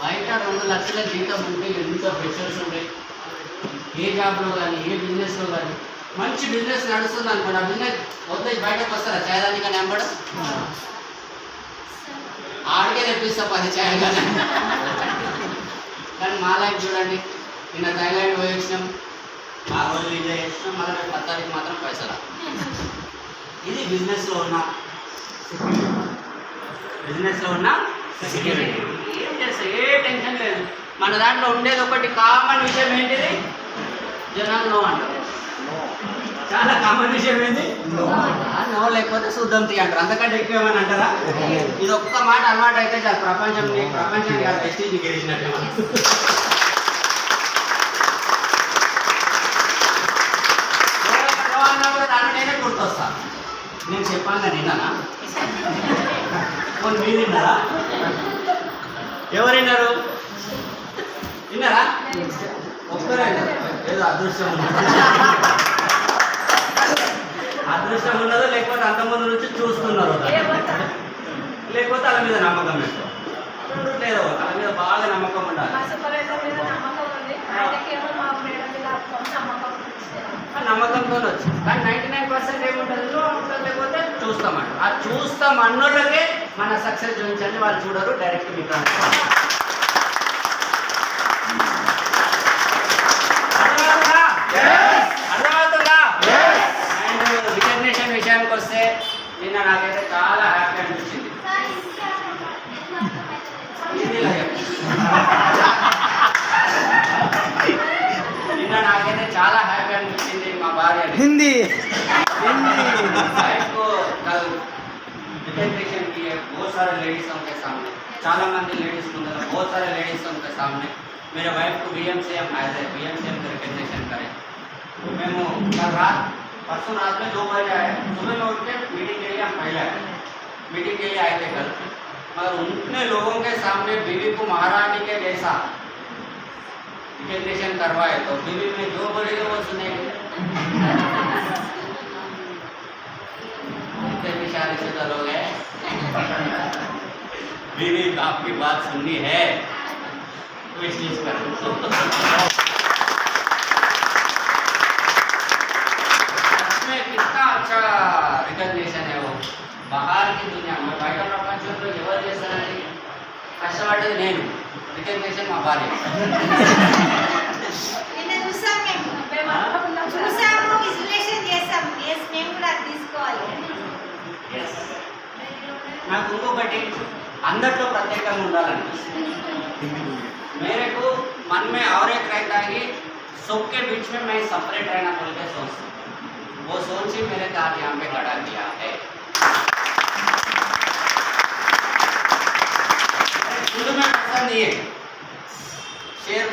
బయట 2 లక్షల జీతం ఉంటే ఎంత ప్రెషర్స్ ఉంటాయి. ఏ జాబ్లో కానీ ఏ బిజినెస్లో కానీ మంచి బిజినెస్ నడుస్తుంది అనుకోండి, ఆ బిజినెస్ వదిలేసి బయటకు వస్తారా ఛాయ్ దానికి నెంబడు ఆడికే తెప్పిస్తా 10 ఛాయ్ కానీ. కానీ మా లైఫ్ చూడండి, నిన్న థైలాండ్ పోయి వచ్చినాం, ఆ రోజులు ఎంజాయ్ చేసినాం, మళ్ళీ 10 తారీఖు మాత్రం పైసలా. ఇది బిజినెస్లో ఉన్న సెక్యూరిటీ. ఏం చేస్తా, ఏ టెన్షన్ లేదు. మన దాంట్లో ఉండేది ఒకటి కామన్ విషయం ఏంటిది, జనాలు నో అంటారు. చాలా కామన్ విషయం ఏంటి, నో లేకపోతే శుద్ధం తీ అంటారు. అంతకంటే ఎక్కువ ఏమని అంటారా? ఇది ఒక్క మాట అలవాటు అయితే చాలు, ప్రపంచాన్ని కాదు ప్రెస్టీజ్ని గెలిచినట్టు. దాన్ని నేనే గుర్తొస్తా, నేను చెప్పాను నిన్నానా, మీరు విన్నారా? ఎవరు విన్నారు? విన్నారా? ఒక్కరే విన్నారు. ఏదో అదృష్టం ఉన్నదో లేకపోతే అంతమంది నుంచి చూస్తున్నారు, లేకపోతే వాళ్ళ మీద నమ్మకం ఎక్కువ లేదో, వాళ్ళ మీద బాగా నమ్మకం ఉండాలి. నమ్మకంతో వచ్చి కానీ 99% ఏముంటుంది, లేకపోతే చూస్తామంట. ఆ చూస్తాం అన్నోళ్ళకే మన సక్సెస్ చూపించండి, వాళ్ళు చూడరు, డైరెక్ట్ మీకు అర్థమవుతుందా? అండ్ రికగ్నిషన్ విషయానికి వస్తే నిన్న నాకైతే చాలా హ్యాపీ అనిపించింది. నిన్న నాకైతే చాలా హ్యాపీ అనిపించింది. మా భార్య హిందీ वाइफ को कल रिकग्निशन किए बहुत सारे लेडीज़ों के सामने, चाला मंदी लेडीज़ को बहुत सारे लेडीज़ों के सामने मेरे वाइफ को BMCM एज ए BMCM का रिकग्निशन करें. మేము कल रात परसों रात में 2 बजे आए, सुबह में उठ के मीटिंग के लिए हम पहले आए, मीटिंग के लिए आए थे कल, मगर उतने लोगों के सामने बीवी को महारानी के जैसा रिकग्निशन करवाए तो बीवी में जो बोलेगा वो सुनेगी. इतने शादीशुदा लोग हैं, बीवी आपकी बात सुननी है तो इस चीज पर इसमें कितना अच्छा रिकग्निशन है वो बाहर की दुनिया में. బయట ప్రపంచంలో ఎవరు చేస్తారని కష్టపడ్డది నేను, రికగ్నిషన్ మా భార్య. నాకు ఇంకొకటి అందరిలో ప్రత్యేకంగా ఉండాలనిపిస్తుంది. मेरे को मन में और एक रहता है कि सबके बीच में मैं सेपरेट रहना बोल के सोचता हूँ. वो सोच ही मेरे साथ यहाँ पे खड़ा किया है. शुरू में पसंद नहीं है,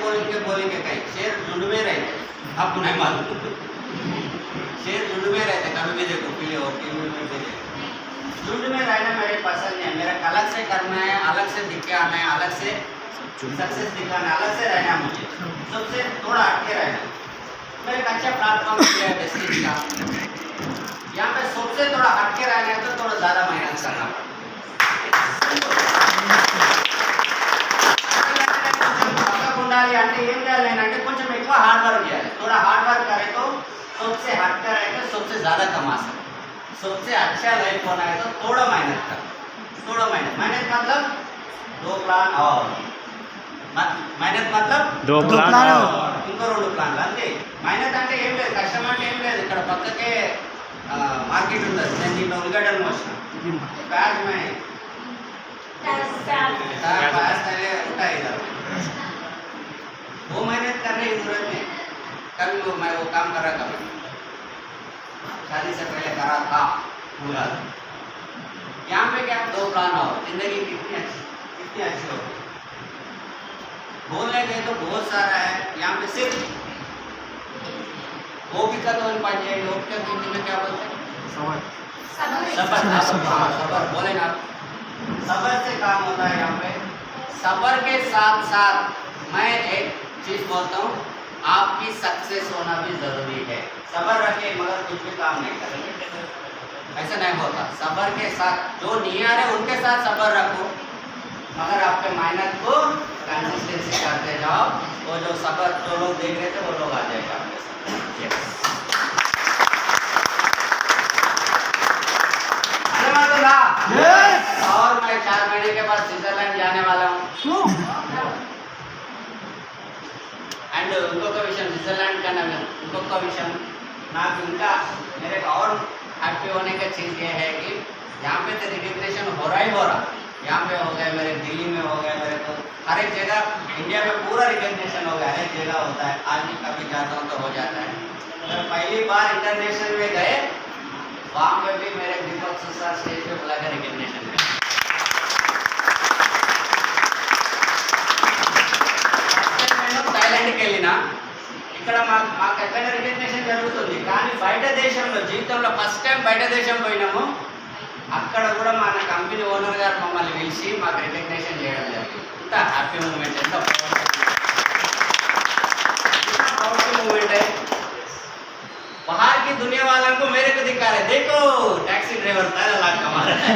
बोली के कहीं शेर झुंड में रहते, आपको नहीं मालूम। शेर झुंड में रहते, कभी भी देखो पीले और टीवी में भी देखो। झुंड में रहना मेरे पसंद है, मेरा अलग से करना है, अलग से दिख के आना है, अलग से सक्सेस दिखाना है, अलग से रहना है मुझे, सबसे थोड़ा हटके रहना है। मेरे एक अच्छा प्लेटफॉर्म किया है बेसिस का, यहाँ पे सबसे थोड़ा हटके रहना है तो थोड़ा ज़्यादा मेहनत करना पड़ता ఉండాలి అంటే ఏం చేయాలి అంటే కొంచెం ఎక్కువ హార్డ్ వర్క్ చేయాలి थोड़ा हार्ड वर्क करे तो सबसे हटकर रहेगा, सबसे ज़्यादा कमा सकते, सबसे अच्छा लाइफ होना है तो थोड़ा मेहनत कर, थोड़ा मेहनत मतलब 2 प्लान और मेहनत मतलब 2 ప్లాన్ ఇంకో 2 ప్లాన్లు అంతే. మెహనత్ అంటే ఏం లేదు, కష్టం అంటే ఏం లేదు. ఇక్కడ పక్కకే మార్కెట్ ఉంటుంది, నేను దీంట్లో ఉల్లిగడ్డలు మోసిన प्याज में प्याज उठा इधर वो मेहनत करने की जरूरत नहीं. कभी मैं वो काम करा, कभी शादी से पहले करा था पूरा. यहाँ पे क्या 2 प्लान हो, जिंदगी कितनी अच्छी हो. बोलने गए तो बहुत सारा है, यहाँ पे सिर्फ ओपिका तो पाइए. ओपिका तो हिंदी में क्या बोलते हैं? सबर बोले ना, सबर से काम होता है. यहाँ पे सबर के साथ साथ मैं एक चीज बोलता हूँ, आपकी सक्सेस होना भी जरूरी है. सबर रखे मगर कुछ भी काम नहीं करेंगे, ऐसा नहीं होता. सबर के साथ जो नहीं आ रहे उनके साथ सबर रखो, मगर आपके मेहनत को कंसिस्टेंसी करते जाओ. वो जो सबर जो लोग देख रहे थे वो लोग आ जाएगा आपके साथ. और मैं 4 महीने के बाद स्विट्जरलैंड जाने वाला हूँ. అండ్ ఇంకొక విషయం స్విట్జरलैंड का नाम ఇంకొక విషయం నాకు ఇంకా मेरे को और हैप्पी होने का चीज़ ये है कि यहाँ पे तो रिकग्निशन हो रहा ही हो रहा. यहाँ पे हो गया, मेरे दिल्ली में हो गया, मेरे को हर एक जगह इंडिया में पूरा रिकग्निशन हो गया, हर एक जगह होता है. आज भी कभी जाता हूँ तो हो जाता है. तो पहली बार इंटरनेशनल में गए, वहाँ पे भी मेरे दीपक सर स्टेज पे बुलाकर रिकग्निशन में థాయిలాండ్కి వెళ్ళినా ఇక్కడ మాకు ఎక్కడ రికగ్నిషన్ జరుగుతుంది, కానీ బయట దేశంలో జీవితంలో ఫస్ట్ టైం బయట దేశం పోయినాము. అక్కడ కూడా మన కంపెనీ ఓనర్ గారు మమ్మల్ని పిలిచి మాకు రికగ్నిషన్ చేయడం జరిగింది. ఇంత హ్యాపీ మూమెంట్, ఎంత प्राउडफुल मूवमेंट है. बाहर की दुनिया वालों को मेरे को दिखा रहे, देखो टैक्सी ड्राइवर 13 लाख कमा रहा है,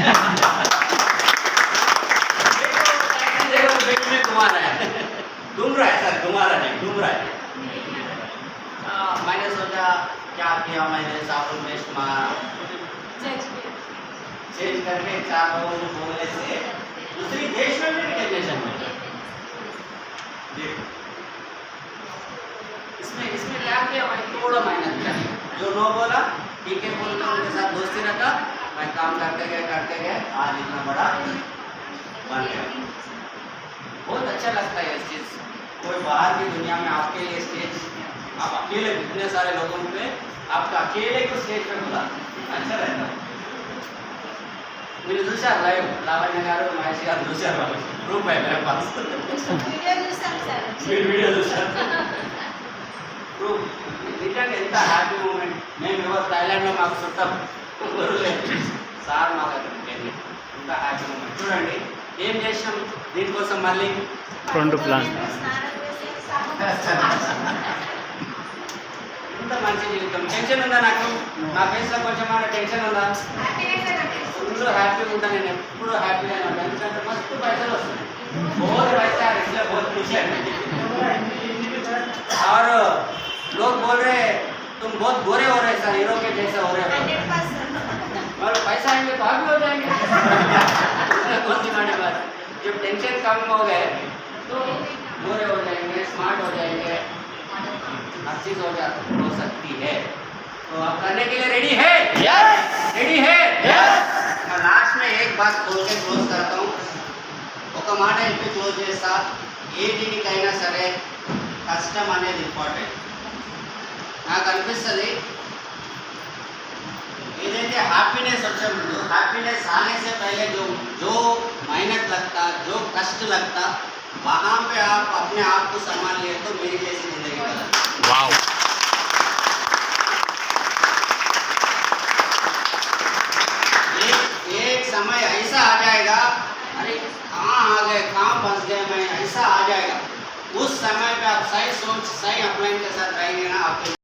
देखो टैक्सी ड्राइवर बैंक में घुमा रहा है, घूम रहा है सर, घुमा रहा है, घूम रहा है. मैंने सोचा क्या किया, मैंने साबुन पेस्ट मारा, चेंज करके 4 लोगों को बोलने से दूसरी देश में भी रिकग्निशन मिला. इसमें क्या किया, मैं थोड़ा मेहनत किया. जो नो बोला ठीक है बोल के उनके साथ दोस्ती रखा, मैं काम करते गए आज इतना बड़ा बन गया. बहुत अच्छा लगता है ये चीज़. कोई बाहर की दुनिया में आपके लिए स्टेज, आप अकेले इतने सारे लोगों पे आपका अकेले को स्टेज पे बुला, अच्छा रहता है. మీరు చూశారు లైవ్, లావణ్య గారు మహేష్ గారు చూశారు, ప్రూఫ్ है मेरे पास. వీడియో చూశారు ప్రూఫ్. నిజంగా ఎంత హ్యాపీ మూమెంట్. మేము ఎవరు థాయిలాండ్లో మాకు చుట్టాం ఎవరు లేదు, సార్ మాకు అక్కడికి వెళ్ళి ఎంత హ్యాపీ మూమెంట్. చూడండి ఏం చేసినాం దీనికోసం, మళ్ళీ 2 ప్లాన్. ఇంత మంచి జీవితం. టెన్షన్ ఉందా నాకు? నా ఫేస్లో కొంచెం టెన్షన్ ఉందా? ఫుల్ హ్యాపీగా ఉంటాను నేను, ఎప్పుడు హ్యాపీగా ఉంటాను. ఎందుకంటే మస్తు పైసలు వస్తున్నాయి, बहुत पैसा है, इसलिए बहुत खुश है. और लोग बोल रहे तुम बहुत गोरे हो रहे सर, हीरो के जैसे हो रहे हो. और पैसा आएंगे तो आप भी हो जाएंगे. कौन सी बड़ी बात. जब टेंशन कम हो गए तो गोरे हो जाएंगे, स्मार्ट हो जाएंगे, हर चीज़ हो सकती है. तो आप करने के लिए रेडी है? Yes! रेडी है? Yes! मैं लास्ट में एक बात बोल के क्लोज करता हूँ. ఒక మాట చెప్పి క్లోజ్ చేస్తా. ఏ దీనికైనా సరే కష్టం అనేది ఇంపార్టెంట్. నాకు అనిపిస్తుంది ఏదైతే हैप्पीनेस వచ్చే हैप्पीनेस आने से पहले जो मेहनत लगता, जो कष्ट लगता, वहाँ पे आप अपने आप को संभाल लिए तो मेरी जैसी जिंदगी बदल। वाव एक समय ऐसा आ जाएगा, अरे कहाँ आ गए, कहाँ फंस गए मैं, ऐसा आ जाएगा। उस समय पे आप सही सोच सही अपलाइन के साथ रहेंगे ना, आपके